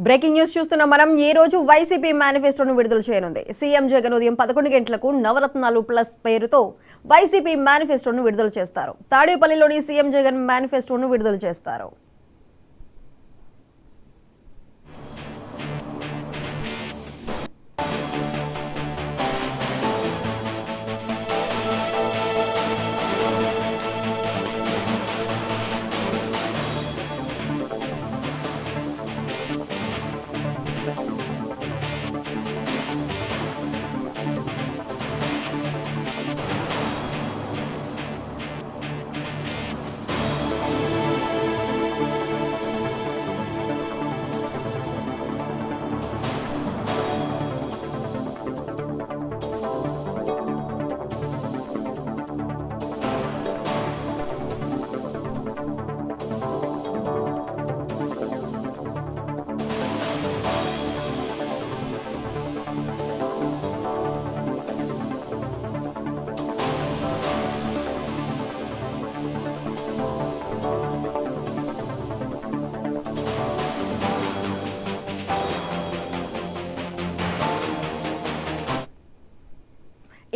Breaking news చూస్తున్నాం మనం. ఈ రోజు వైసీపీ మేనిఫెస్టోను విడుదల చేయనుంది. సీఎం జగన్ ఉదయం 11 గంటలకు నవరత్నాలు ప్లస్ పేరుతో వైసీపీ మేనిఫెస్టోను విడుదల చేస్తారు. తాడేపల్లిలోని సీఎం జగన్ మేనిఫెస్టోను విడుదల చేస్తారు.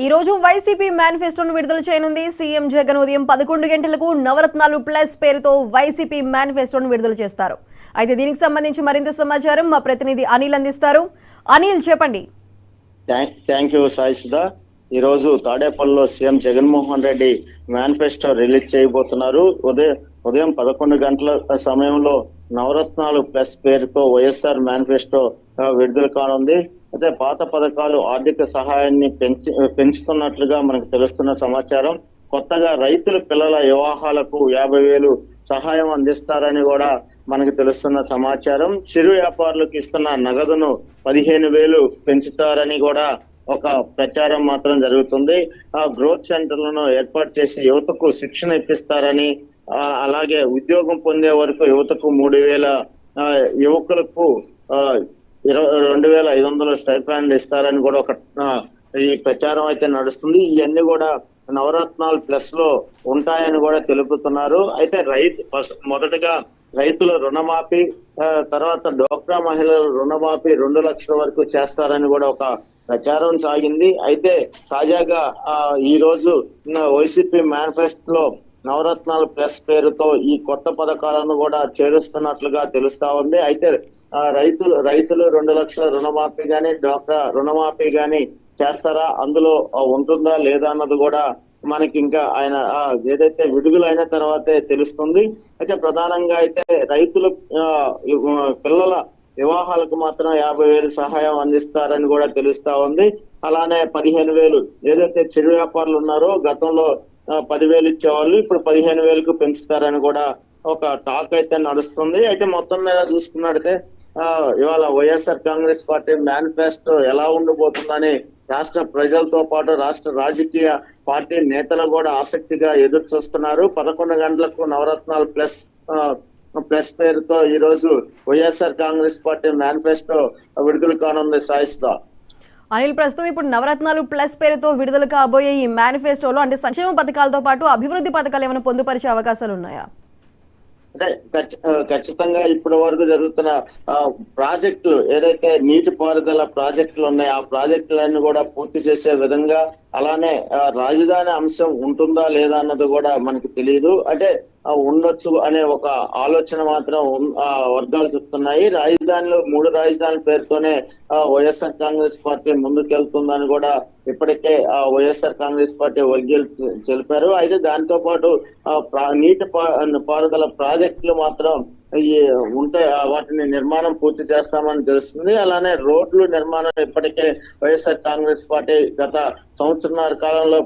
ఈ రోజు వైసీపీ మేనిఫెస్టోను విడుదల చేయనుంది. సీఎం జగన్ ఉదయం 11 గంటలకు నవరత్నాలు ప్లస్ పేరుతో వైసీపీ మేనిఫెస్టోను విడుదల చేస్తారు. అయితే దీనికి సంబంధించి మరింత సమాచారం మా ప్రతినిధి అనిల్ అందిస్తారు. అనిల్, చెప్పండి. Thank you Saisudha. ఈ రోజు తాడేపల్లిలో CM Jaganmohan Reddy manifesto release చేయబోతున్నారు. ఉదయం 11 గంటల సమయంలో నవరత్నాలు ప్లస్ పేరుతో వైఎస్ఆర్ మేనిఫెస్టో విడుదల కానుంది. అయితే పాత పథకాలు ఆర్థిక సహాయాన్ని పెంచుతున్నట్లుగా మనకు తెలుస్తున్న సమాచారం. కొత్తగా రైతుల పిల్లల వివాహాలకు 50,000 సహాయం అందిస్తారని కూడా మనకు తెలుస్తున్న సమాచారం. చిరు వ్యాపారులకు ఇస్తున్న నగదును 15,000 పెంచుతారని కూడా ఒక ప్రచారం మాత్రం జరుగుతుంది. ఆ గ్రోత్ సెంటర్లను ఏర్పాటు చేసి యువతకు శిక్షణ ఇప్పిస్తారని, అలాగే ఉద్యోగం పొందే వరకు యువతకు 3,000, యువకులకు 22,500 స్టైఫండ్ ఇస్తారని కూడా ఒక ఈ ప్రచారం అయితే నడుస్తుంది. ఇవన్నీ కూడా నవరత్నాలు ప్లస్ లో ఉంటాయని కూడా తెలుపుతున్నారు. అయితే మొదటగా రైతుల రుణమాఫీ, తర్వాత డోక్రా మహిళల రుణమాఫీ 2 లక్షల వరకు చేస్తారని కూడా ఒక ప్రచారం సాగింది. అయితే తాజాగా ఈ రోజు వైసీపీ మేనిఫెస్టోలో నవరత్నాలు ప్లస్ పేరుతో ఈ కొత్త పథకాలను కూడా చేరుస్తున్నట్లుగా తెలుస్తా ఉంది. అయితే రైతులు 2 లక్షల రుణమాఫీ గాని, డోక్రా రుణమాఫీ గాని చేస్తారా, అందులో ఉంటుందా లేదా అన్నది కూడా మనకి ఇంకా ఆయన ఏదైతే విడుదలైన తర్వాతే తెలుస్తుంది. అయితే ప్రధానంగా అయితే రైతుల పిల్లల వివాహాలకు మాత్రం 50,000 సహాయం అందిస్తారని కూడా తెలుస్తా ఉంది. అలానే 15,000 ఏదైతే చిరు వ్యాపారులు ఉన్నారో గతంలో 10,000 ఇచ్చేవాళ్ళు ఇప్పుడు 15,000కు పెంచుతారని కూడా ఒక టాక్ అయితే నడుస్తుంది. అయితే మొత్తం మీద చూసుకున్నట్టే ఇవాళ వైఎస్ఆర్ కాంగ్రెస్ పార్టీ మేనిఫెస్టో ఎలా ఉండబోతుందని రాష్ట్ర ప్రజలతో పాటు రాష్ట్ర రాజకీయ పార్టీ నేతలు కూడా ఆసక్తిగా ఎదురు చూస్తున్నారు. 11 గంటలకు నవరత్నాలు ప్లస్ పేరుతో ఈ రోజు వైఎస్ఆర్ కాంగ్రెస్ పార్టీ మేనిఫెస్టో విడుదల కానుంది. సాయిస్తా అనిల్, ప్రస్తుతం ఇప్పుడు నవరత్నాలు ప్లస్ పేరుతో విడుదల కాబోయే ఈ మేనిఫెస్టోలో అంటే సంక్షేమ పథకాలతో పాటు అభివృద్ధి పథకాలు ఏమైనా పొందుపరిచే అవకాశాలు ఉన్నాయా? అంటే ఖచ్చితంగా ఇప్పటి వరకు జరుగుతున్న ప్రాజెక్టులు ఏదైతే నీటిపారుదల ప్రాజెక్టులు ఉన్నాయో ఆ ప్రాజెక్టులన్నీ కూడా పూర్తి చేసే విధంగా, అలానే రాజధాని అంశం ఉంటుందా లేదా అన్నది కూడా మనకి తెలియదు. అంటే ఉండొచ్చు అనే ఒక ఆలోచన మాత్రం వర్గాలు చెప్తున్నాయి. 3 రాజధానుల పేరుతోనే వైఎస్ఆర్ కాంగ్రెస్ పార్టీ ముందుకెళ్తుందని కూడా ఇప్పటికే వైఎస్ఆర్ కాంగ్రెస్ పార్టీ వర్గీయులు తెలిపారు. అయితే దాంతో పాటు నీటి పారుదల ప్రాజెక్టులు మాత్రం ఉంటే వాటిని నిర్మాణం పూర్తి చేస్తామని తెలుస్తుంది. అలానే రోడ్లు నిర్మాణం ఇప్పటికే వైఎస్ఆర్ కాంగ్రెస్ పార్టీ గత సంవత్సరాల కాలంలో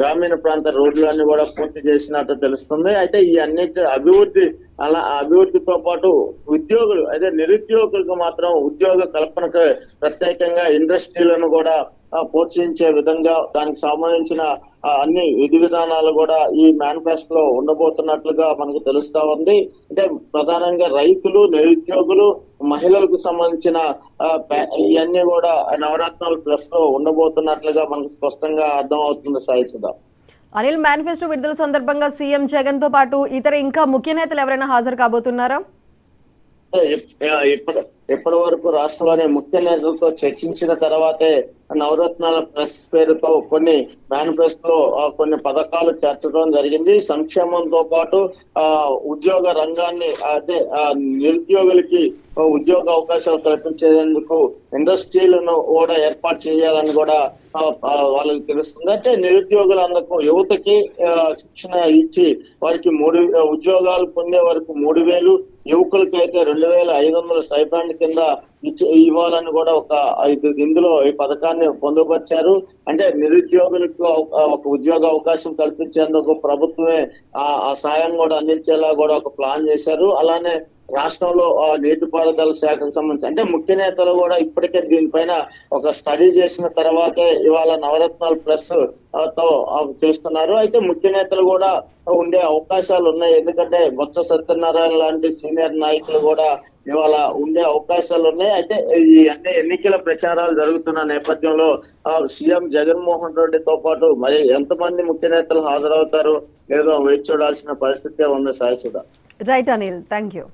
గ్రామీణ ప్రాంత రోడ్లన్నీ కూడా పూర్తి చేసినట్టు తెలుస్తుంది. అయితే ఈ అన్నిటి అభివృద్ధితో పాటు ఉద్యోగులు, అయితే నిరుద్యోగులకు మాత్రం ఉద్యోగ కల్పనకు ప్రత్యేకంగా ఇండస్ట్రీలను కూడా ప్రోత్సహించే విధంగా దానికి సంబంధించిన అన్ని విధి విధానాలు కూడా ఈ మేనిఫెస్టోలో ఉండబోతున్నట్లుగా మనకు తెలుస్తా ఉంది. అంటే ప్రధానంగా రైతులు, నిరుద్యోగులు, మహిళలకు సంబంధించిన ఇవన్నీ కూడా నవరత్నాలు ప్లస్ లో ఉండబోతున్నట్లుగా మనకు స్పష్టంగా అర్థం అవుతుంది. సాయిసుధా, అనిల్, మేనిఫెస్టో విడుదల సందర్భంగా సీఎం జగన్ తో పాటు ఇతర ఇంకా ముఖ్య నేతలు ఎవరైనా హాజరు కాబోతున్నారా? ఇప్పటి వరకు రాష్ట్రంలోని ముఖ్య నేతలతో చర్చించిన తర్వాతే నవరత్నాల ప్లస్ పేరుతో కొన్ని మేనిఫెస్టోలో కొన్ని పథకాలు చేర్చడం జరిగింది. సంక్షేమంతో పాటు ఉద్యోగ రంగాన్ని అంటే నిరుద్యోగులకి ఉద్యోగ అవకాశాలు కల్పించేందుకు ఇండస్ట్రీలను కూడా ఏర్పాటు చేయాలని కూడా వాళ్ళకి తెలుస్తుంది. అంటే నిరుద్యోగులందరికీ యువతకి శిక్షణ ఇచ్చి వారికి ఉద్యోగాలు పొందే వరకు 3,000, యువకులకి అయితే 2,500 స్టైఫండ్ కింద ఇవ్వాలని కూడా ఇందులో ఈ పథకాన్ని పొందుపరిచారు. అంటే నిరుద్యోగులకు ఒక ఉద్యోగ అవకాశం కల్పించేందుకు ప్రభుత్వమే ఆ సాయం కూడా అందించేలా కూడా ఒక ప్లాన్ చేశారు. అలానే రాష్ట్రంలో నీటిపారుదల శాఖకు సంబంధించి అంటే ముఖ్య నేతలు కూడా ఇప్పటికే దీనిపైన ఒక స్టడీ చేసిన తర్వాతే ఇవాళ నవరత్నాలు ప్లస్ తో చేస్తున్నారు. అయితే ముఖ్య నేతలు కూడా ఉండే అవకాశాలు ఉన్నాయి. ఎందుకంటే బొత్స సత్యనారాయణ లాంటి సీనియర్ నాయకులు కూడా ఇవాళ ఉండే అవకాశాలు ఉన్నాయి. అయితే ఈ ఎన్నికల ప్రచారాలు జరుగుతున్న నేపథ్యంలో సీఎం జగన్మోహన్ రెడ్డితో పాటు మరి ఎంతమంది ముఖ్య నేతలు హాజరవుతారు లేదో వేచి చూడాల్సిన పరిస్థితే ఉంది. Saisudha. Right Anil, thank you.